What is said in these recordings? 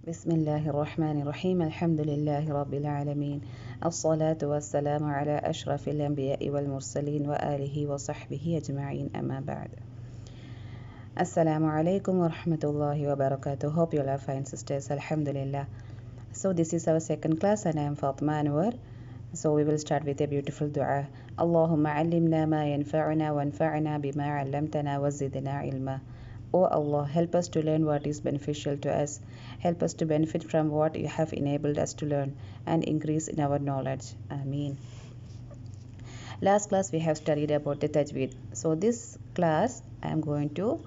بسم الله الرحمن الرحيم الحمد لله رب العالمين الصلاة والسلام على أشرف الأنبياء والمرسلين وآله وصحبه أجمعين أما بعد. Assalamu alaikum wa rahmatullahi wa barakatuh. Hope you all are fine, sisters. Alhamdulillah. So this is our second class and I am Fatima Anwar. So we will start with a beautiful dua. Allahumma allimna ma yanfa'una wanfa'na bima 'allamtana wa zidna ilma. O Allah, help us to learn what is beneficial to us. Help us to benefit from what you have enabled us to learn and increase in our knowledge. Ameen. Last class we have studied about the Tajweed. So this class I am going to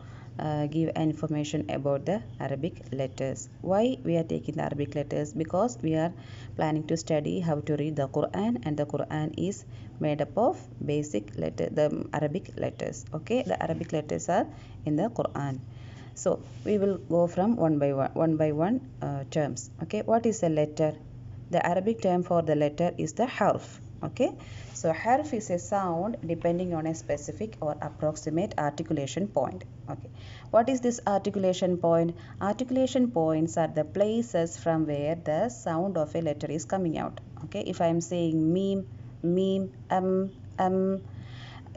give information about the Arabic letters. Why we are taking the Arabic letters? Because we are planning to study how to read the Quran, and the Quran is made up of basic letter, the Arabic letters. Okay, the Arabic letters are in the Quran. So we will go from one by one terms. Okay, what is a letter? The Arabic term for the letter is the harf. Okay, so harf is a sound depending on a specific or approximate articulation point. Okay, what is this articulation point? Articulation points are the places from where the sound of a letter is coming out. Okay, if I am saying meme,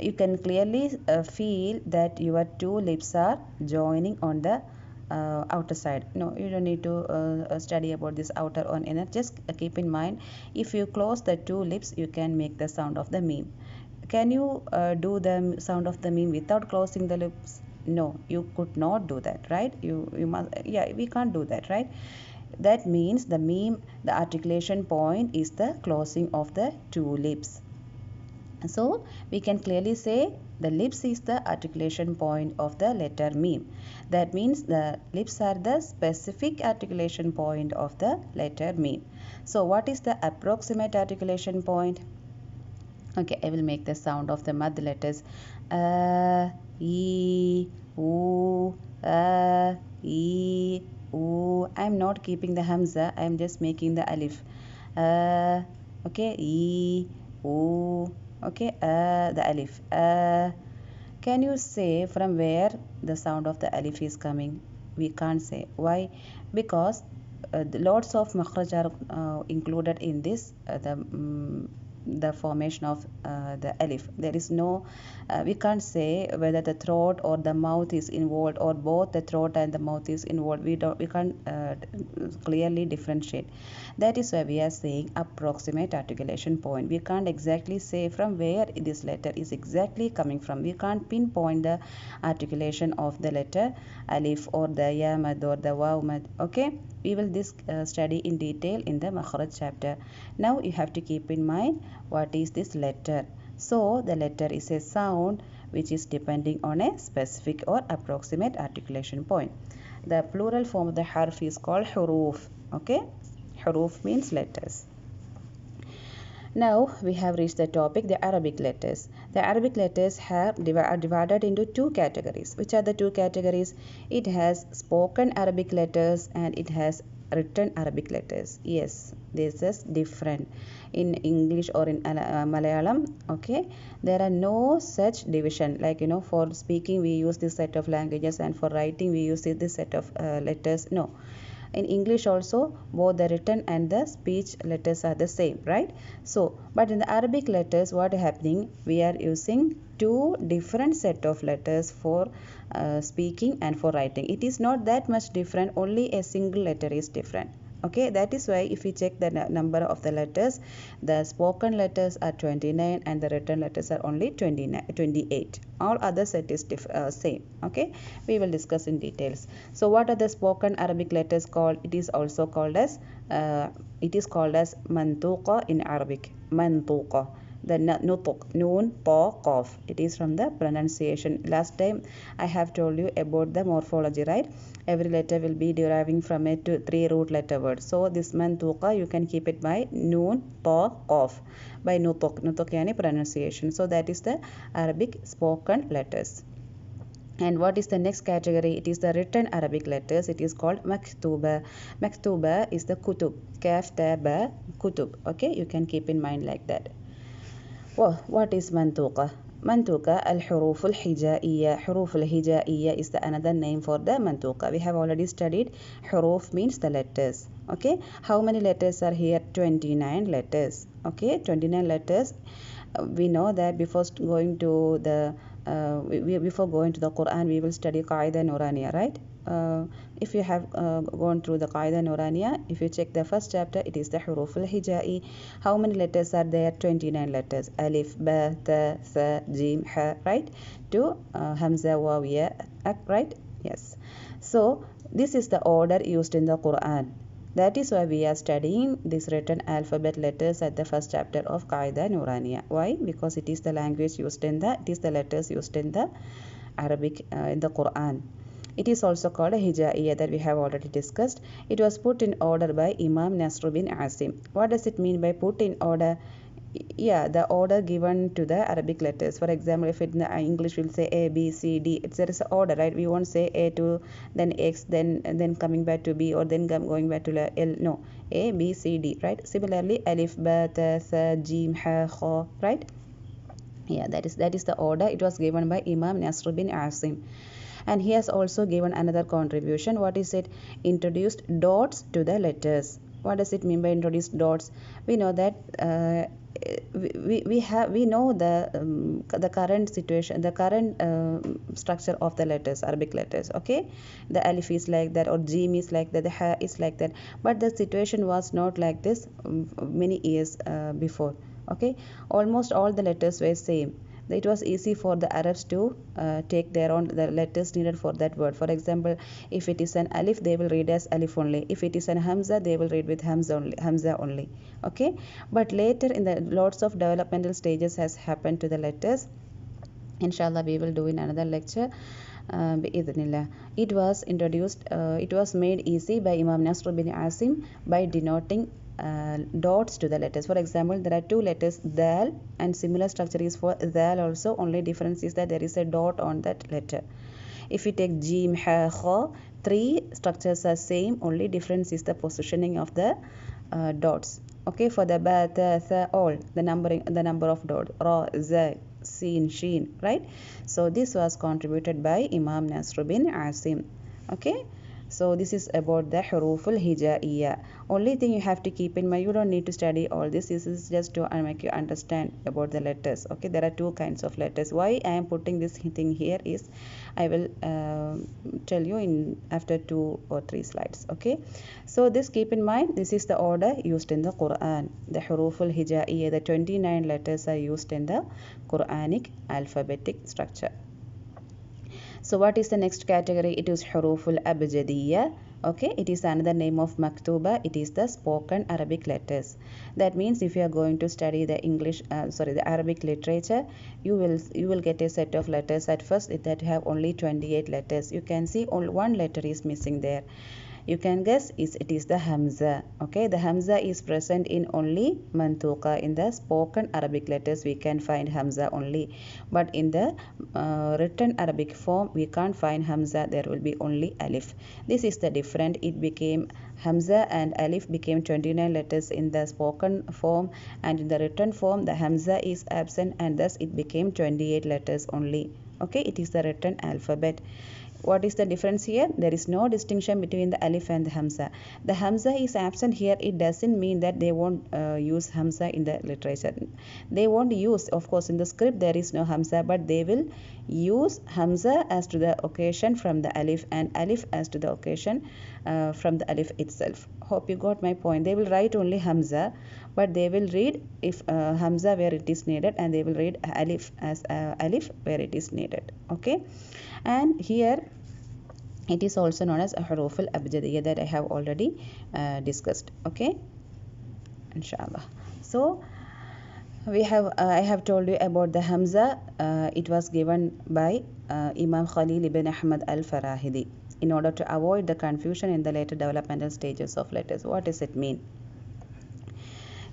you can clearly feel that your two lips are joining on the outer side. No, you don't need to study about this outer or inner. Just keep in mind, if you close the two lips, you can make the sound of the meme. Can you do the sound of the meme without closing the lips? No, you could not do that, right? You must, yeah, we can't do that, right? That means the meme, the articulation point is the closing of the two lips. So we can clearly say the lips is the articulation point of the letter meme. That means the lips are the specific articulation point of the letter meme. So what is the approximate articulation point? Okay, I will make the sound of the mud letters. E, U, E, U. I am not keeping the hamza. I am just making the alif. Okay, E, U. Okay, the alif. Can you say from where the sound of the alif is coming? We can't say. Why? Because lots of makhraj are included in this the formation of the alif. There is no, we can't say whether the throat or the mouth is involved or both the throat and the mouth is involved. We can't clearly differentiate. That is why we are saying approximate articulation point. We can't exactly say from where this letter is exactly coming from. We can't pinpoint the articulation of the letter alif or the ya mad or the waw mad. Okay, we will study in detail in the makhraj chapter. Now you have to keep in mind what is this letter. So the letter is a sound which is depending on a specific or approximate articulation point. The plural form of the harf is called huruf. Okay, huruf means letters. Now we have reached the topic, the Arabic letters. The Arabic letters are divided into two categories. Which are the two categories? It has spoken Arabic letters and it has written Arabic letters. Yes, this is different in English or in Malayalam. Okay, there are no such division, like for speaking we use this set of languages and for writing we use this set of letters. No, in English also both the written and the speech letters are the same, right? So but in the Arabic letters, what is happening, we are using two different set of letters for speaking and for writing. It is not that much different, only a single letter is different. Okay, that is why if we check the number of the letters, the spoken letters are 29 and the written letters are only 28. All other set is same. Okay, we will discuss in details. So what are the spoken Arabic letters called? It is also called as mantuqa in Arabic. Mantuqa. The nutuq, noon, ta, qaf. It is from the pronunciation. Last time I have told you about the morphology, right? Every letter will be deriving from a 3 root letter word. So this mantuqa you can keep it by noon, ta, qaf. By nutuq. Nutuq yani pronunciation. So that is the Arabic spoken letters. And what is the next category? It is the written Arabic letters. It is called maktuba. Maktuba is the kutub. Kaf, ta, ba, kutub. Okay, you can keep in mind like that. Well, what is mantuqa? Mantuqa al-huruf al-hijaiya. Huruf al-hijaiya is the another name for the mantuqa. We have already studied huruf means the letters. Okay, how many letters are here? 29 letters. Okay, 29 letters. We know that before going to the before going to the Quran, we will study Qaida Nuraniya, right? If you have gone through the Qaida Nuraniya, if you check the first chapter, it is the Huruf al-Hijai. How many letters are there? 29 letters. Alif, Ba, Ta, Tha, Jim, Ha, right? To Hamza, Waw, Ya, Ak, right? Yes. So, this is the order used in the Quran. That is why we are studying this written alphabet letters at the first chapter of Qaida Nuraniya. Why? Because it is the language used in the, it is the letters used in the Arabic, in the Quran. It is also called a Hijaiyah that we have already discussed. It was put in order by Imam Nasr bin Asim. What does it mean by put in order? Yeah, the order given to the Arabic letters. For example, if in the English we'll say A, B, C, D. There is an order, right? We won't say A to then X, then coming back to B, or then going back to L. No, A, B, C, D, right? Similarly, Alif, Ba, Ta, Tha, Jim, Ha, Kha, right? Yeah, that is the order. It was given by Imam Nasr bin Asim. And he has also given another contribution. What is it? Introduced dots to the letters. What does it mean by introduced dots? We know that we know the current situation, the current structure of the letters, Arabic letters. Okay, the alif is like that, or jim is like that, the ha is like that. But the situation was not like this many years before. Okay, almost all the letters were same. It was easy for the Arabs to take their own the letters needed for that word. For example, if it is an alif, they will read as alif only. If it is an hamza, they will read with hamza only. Okay, but later in the lots of developmental stages has happened to the letters. Inshallah, we will do in another lecture. It was introduced, it was made easy by Imam Nasr bin Asim by denoting dots to the letters. For example, there are two letters dal, and similar structure is for dal also. Only difference is that there is a dot on that letter. If we take jim, ha, kha, three structures are same. Only difference is the positioning of the dots. Okay, for the ba, ta, tha, all the number of dots. Ra, za, sin, sheen, right? So this was contributed by Imam Nasr bin Asim. Okay. So this is about the huruf al-hijaiyah. Only thing you have to keep in mind, you don't need to study all this. This is just to make you understand about the letters. Okay, there are two kinds of letters. Why I am putting this thing here is, I will tell you in after 2 or 3 slides. Okay, so this keep in mind, this is the order used in the Quran. The huruf al-hijaiyah, the 29 letters are used in the Quranic alphabetic structure. So what is the next category? It is huruful abjadiyya. Okay, it is another name of maktuba. It is the spoken Arabic letters. That means if you are going to study the the Arabic literature, you will get a set of letters at first that have only 28 letters. You can see only one letter is missing there. You can guess it is the hamza. Okay, the hamza is present in only mantuqa. In the spoken Arabic letters we can find hamza only, but in the written Arabic form we can't find hamza. There will be only alif. This is the difference. It became hamza and alif became 29 letters in the spoken form, and in the written form the hamza is absent, and thus it became 28 letters only. Okay, it is the written alphabet. What is the difference here? There is no distinction between the alif and the hamza. The hamza is absent here. It doesn't mean that they won't use hamza in the literature. They won't use, of course, in the script there is no hamza, but they will use hamza as to the occasion from the alif, and alif as to the occasion from the alif itself. Hope you got my point. They will write only hamza, but they will read if hamza where it is needed, and they will read alif as alif where it is needed. Okay, and here it is also known as a huruf al-abjadiyya that I have already discussed. Okay, inshallah. So we have I have told you about the hamza. It was given by Imam Khalil ibn Ahmad al-Farahidi in order to avoid the confusion in the later developmental stages of letters. What does it mean?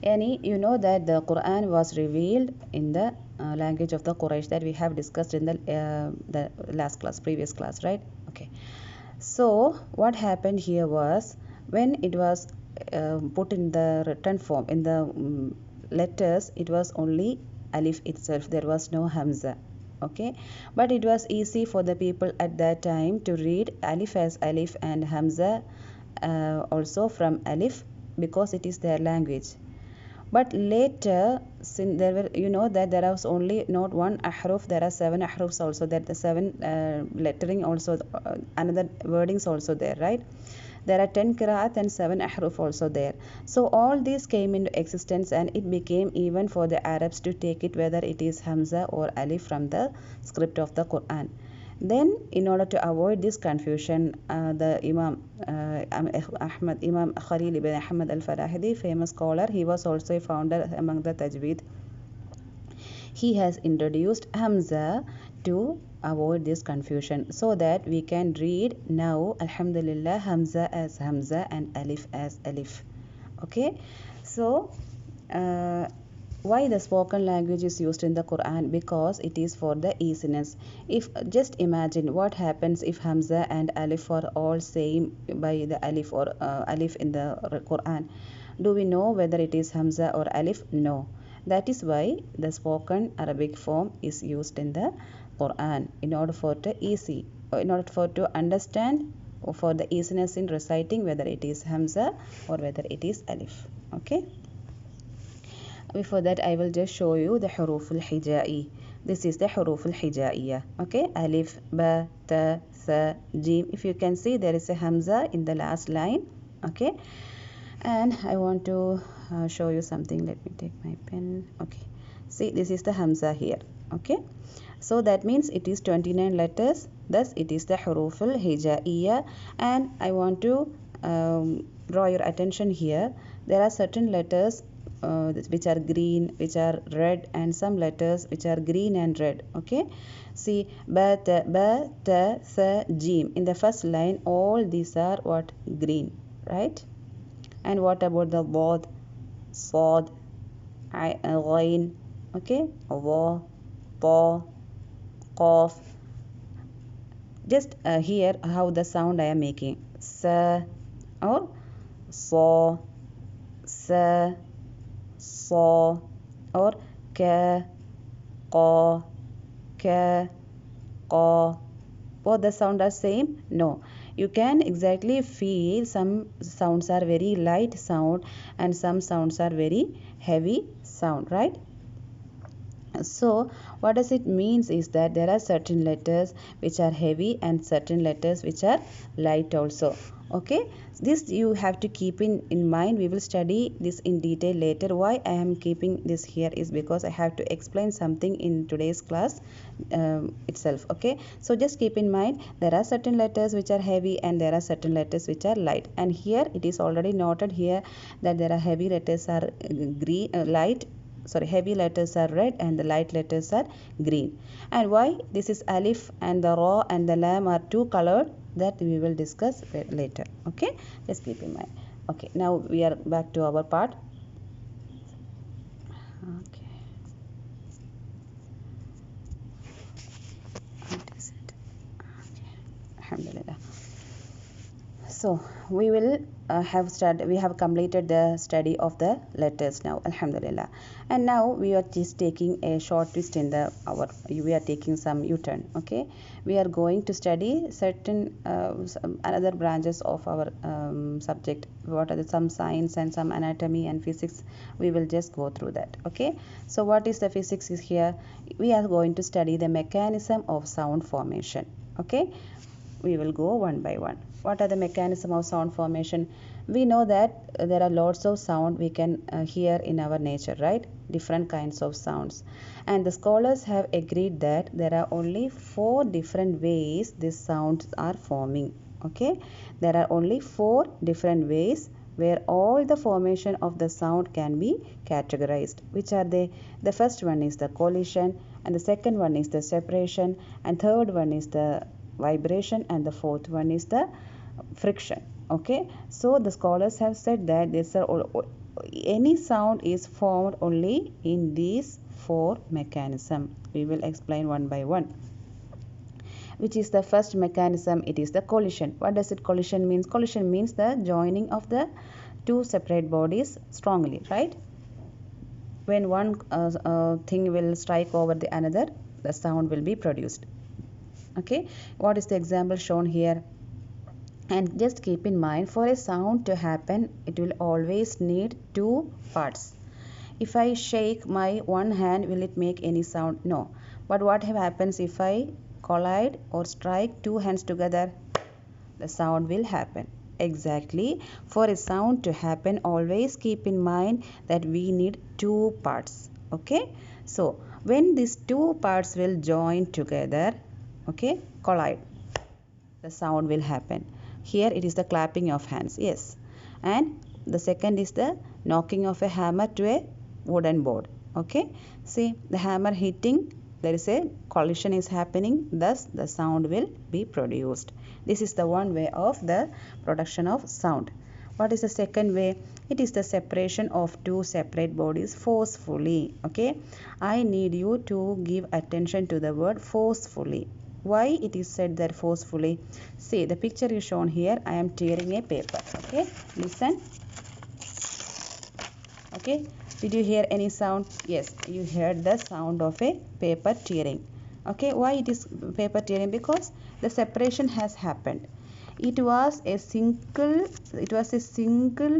You know that the Quran was revealed in the language of the Quraysh that we have discussed in the last class, previous class, right? Okay. So what happened here was, when it was put in the written form, in the letters, it was only alif itself. There was no hamza. Okay, but it was easy for the people at that time to read alif as alif and hamza also from alif, because it is their language. But later, since there were, that there was only not one ahruf, there are 7 ahrufs also, that the 7 lettering also, another wordings also there, right? There are 10 qiraat and 7 ahruf also there. So all these came into existence, and it became even for the Arabs to take it whether it is hamza or alif from the script of the Quran. Then, in order to avoid this confusion, the Imam Imam Khalil ibn Ahmad al-Farahidi, famous scholar, he was also a founder among the Tajweed. He has introduced Hamza to avoid this confusion, so that we can read now, Alhamdulillah, Hamza as Hamza and Alif as Alif. Okay, so why the spoken language is used in the Quran? Because it is for the easiness. If just imagine what happens if Hamza and Alif are all same by the Alif or Alif in the Quran. Do we know whether it is Hamza or Alif? No. That is why the spoken Arabic form is used in the Quran, in order for to understand, or for the easiness in reciting, whether it is Hamza or whether it is Alif. Okay. Before that, I will just show you the huruf al-hijai. This is the huruf al-hijaiyah. Okay, alif, ba, ta, sa, jim. If you can see, there is a hamza in the last line. Okay, and I want to show you something. Let me take my pen. Okay, see, this is the hamza here. Okay, so that means it is 29 letters. Thus, it is the huruf al-hijaiyah. And I want to draw your attention here. There are certain letters which are green, which are red, and some letters which are green and red. Okay, see, ba, ta, sa, jim. In the first line, all these are what? Green, right? And what about the bod, sad, ghain? Okay, wa, ta, qaf. Just hear how the sound I am making. Sa or sa, sa, sa, or ka, qa, ka, qa. Both the sound are same? No. You can exactly feel some sounds are very light sound and some sounds are very heavy sound, right? So what does it means is that there are certain letters which are heavy and certain letters which are light also. Okay, this you have to keep in mind. We will study this in detail later. Why I am keeping this here is because I have to explain something in today's class itself. Okay, so just keep in mind there are certain letters which are heavy and there are certain letters which are light, and here it is already noted here that there are heavy letters are heavy letters are red and the light letters are green. And why this is alif and the ra and the lam are two colored, that we will discuss later. Okay, just keep in mind. Okay, now we are back to our part. Okay, what is it? Okay, alhamdulillah. So we will we have completed the study of the letters now, alhamdulillah. And now we are just taking a short twist in we are taking some U-turn. Okay, we are going to study certain another branches of our subject. What are some science and some anatomy and physics? We will just go through that. Okay, so what is the physics is here? We are going to study the mechanism of sound formation. Okay, we will go one by one. What are the mechanism of sound formation? We know that there are lots of sound we can hear in our nature, right? Different kinds of sounds. And the scholars have agreed that there are only 4 different ways these sounds are forming. Okay? There are only 4 different ways where all the formation of the sound can be categorized. Which are they? The first one is the collision, and the second one is the separation, and third one is the vibration, and the fourth one is the friction. Okay, so the scholars have said that any sound is formed only in these 4 mechanisms. We will explain one by one. Which is the first mechanism? It is the collision. What does it collision means? Collision means the joining of the 2 separate bodies strongly, right? when one thing will strike over the another, the sound will be produced. Okay, what is the example shown here? And just keep in mind, for a sound to happen, it will always need two parts. If I shake my one hand, will it make any sound? No. But what happens if I collide or strike two hands together? The sound will happen. Exactly. For a sound to happen, always keep in mind that we need two parts. Okay. So when these two parts will join together, okay, collide, the sound will happen. Here it is the clapping of hands. Yes. And the second is the knocking of a hammer to a wooden board. Okay. See the hammer hitting, there is a collision is happening, thus the sound will be produced. This is the one way of the production of sound. What is the second way? It is the separation of two separate bodies forcefully. Okay, I need you to give attention to the word forcefully. Why it is said that forcefully? See, the picture is shown here. I am tearing a paper. Okay, listen. Okay, did you hear any sound? Yes, you heard the sound of a paper tearing. Okay, why it is paper tearing? Because the separation has happened. It was a single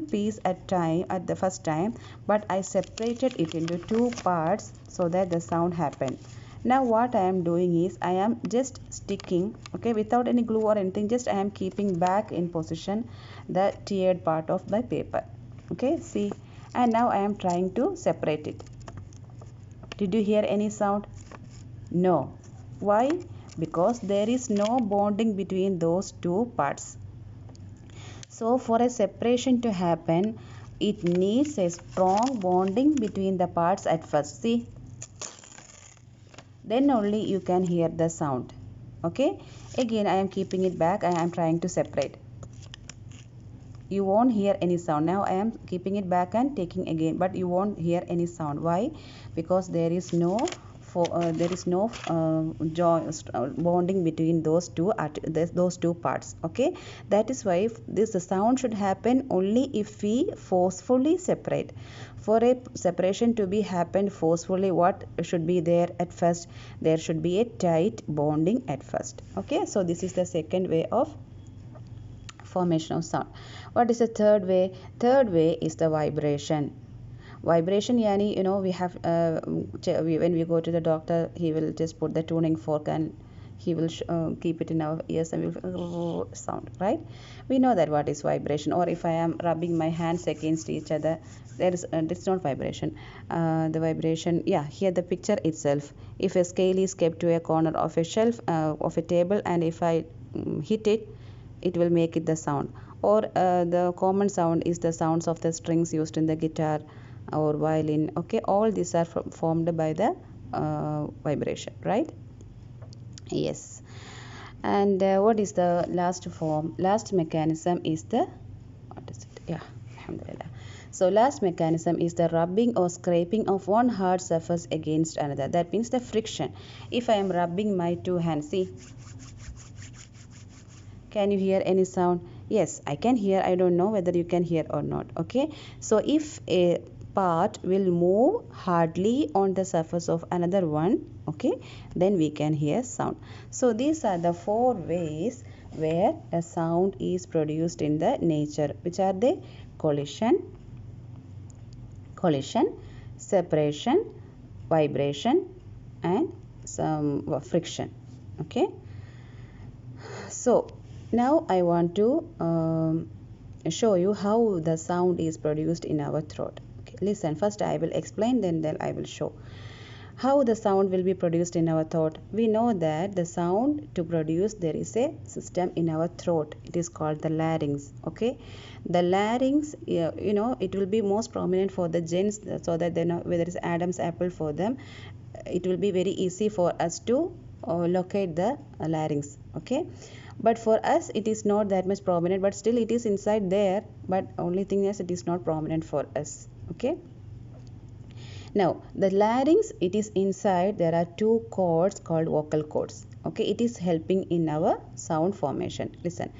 piece at the first time, but I separated it into two parts so that the sound happened. Now what I am doing is I am just sticking, okay, without any glue or anything, just I am keeping back in position the teared part of the paper. Okay, see, and now I am trying to separate it. Did you hear any sound? No. Why? Because there is no bonding between those two parts. So for a separation to happen, it needs a strong bonding between the parts at first. See, then only you can hear the sound. Okay, again I am keeping it back. I am trying to separate. You won't hear any sound. Now I am keeping it back and taking again, but you won't hear any sound. Why? Because there is no bonding between those two parts. Okay, that is why the sound should happen only if we forcefully separate. For a separation to be happened forcefully, what should be there at first? There should be a tight bonding at first. Okay, so this is the second way of formation of sound. What is the third way? Third way is the vibration. Vibration, yani, we have when we go to the doctor, he will just put the tuning fork and he will keep it in our ears and we will sound, right? We know that what is vibration. Or if I am rubbing my hands against each other, there is it's not vibration. The vibration, yeah, here the picture itself. If a scale is kept to a corner of a shelf of a table, and if I hit it, it will make it the sound. Or the common sound is the sounds of the strings used in the guitar or violin. Okay, all these are formed by the vibration, right? Yes. And what is the last form? Last mechanism is the, what is it? Yeah, alhamdulillah. So last mechanism is the rubbing or scraping of one hard surface against another. That means the friction. If I am rubbing my two hands, see, can you hear any sound? Yes, I can hear. I don't know whether you can hear or not. Okay, so if a part will move hardly on the surface of another one, okay, then we can hear sound. So these are the four ways where a sound is produced in the nature, which are the collision, separation, vibration, and some friction. Okay, so now I want to show you how the sound is produced in our throat. Okay, listen, first I will explain, then I will show how the sound will be produced in our throat. We know that the sound to produce, there is a system in our throat. It is called the larynx. Okay, the larynx, it will be most prominent for the gents, so that they know whether it's Adam's apple for them. It will be very easy for us to locate the larynx. Okay, but for us it is not that much prominent, but still it is inside there, but only thing is it is not prominent for us. Okay, now the larynx, it is inside. There are two cords called vocal cords. Okay, it is helping in our sound formation. Listen,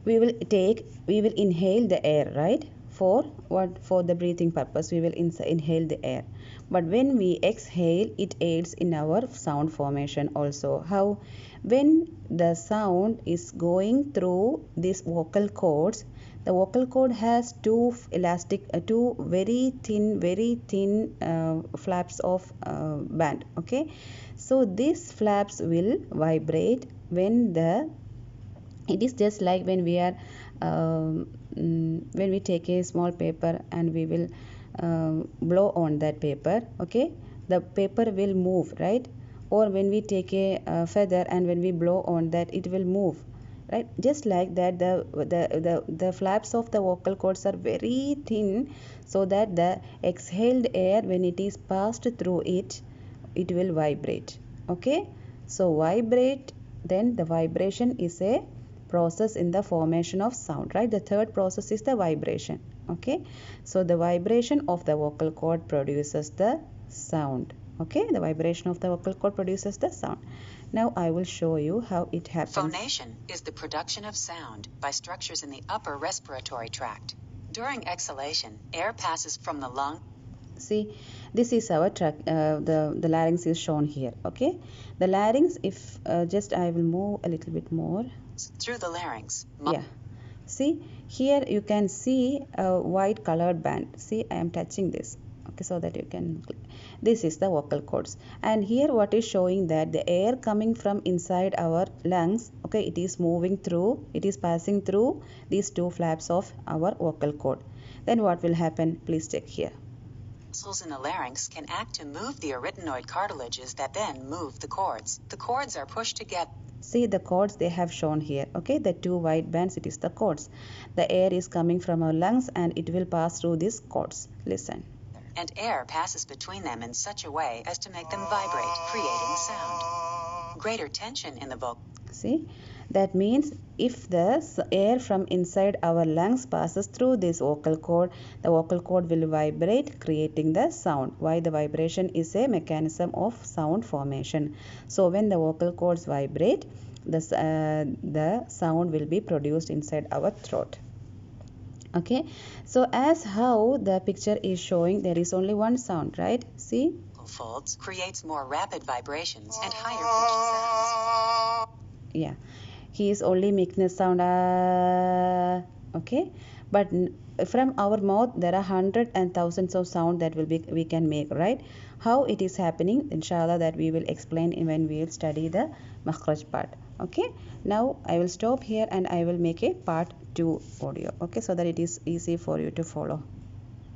we will inhale the air, right, for what? For the breathing purpose, we will inhale the air. But when we exhale, it aids in our sound formation also. How? When the sound is going through these vocal cords, the vocal cord has two very thin flaps of band. Okay, so these flaps will vibrate when the it is just like when we are when we take a small paper and we will blow on that paper. Okay, the paper will move, right? Or when we take a feather and when we blow on that, it will move, right? Just like that, the flaps of the vocal cords are very thin, so that the exhaled air, when it is passed through it, it will vibrate. Okay, so vibrate, then the vibration is a process in the formation of sound, right? The third process is the vibration. Okay, so the vibration of the vocal cord produces the sound. Okay, the vibration of the vocal cord produces the sound. Now I will show you how it happens. Phonation is the production of sound by structures in the upper respiratory tract. During exhalation, air passes from the lung. See, this is our tract. The larynx is shown here. Okay, the larynx, if just I will move a little bit more through the larynx. Yeah, see, here you can see a white colored band. See, I am touching this. Okay, so that you can, this is the vocal cords, and here what is showing that the air coming from inside our lungs, okay, it is moving through, it is passing through these two flaps of our vocal cord. Then what will happen? Please check here. Muscles in the larynx can act to move the arytenoid cartilages that then move the cords. The cords are pushed together. See the cords they have shown here. Okay, the two white bands, it is the cords. The air is coming from our lungs and it will pass through these cords. Listen. And air passes between them in such a way as to make them vibrate, creating sound. Greater tension in the vocal. See, that means if the air from inside our lungs passes through this vocal cord, the vocal cord will vibrate, creating the sound. Why? The vibration is a mechanism of sound formation. So when the vocal cords vibrate, the sound will be produced inside our throat. Okay, so as how the picture is showing, there is only one sound, right? See, folds creates more rapid vibrations and higher pitched sounds. Yeah, he is only making a sound okay, but from our mouth there are hundreds and thousands of sound that we can make, right? How it is happening, inshallah, that we will explain when we will study the makhraj part. Okay, now I will stop here and I will make a part 2 audio, okay, so that it is easy for you to follow.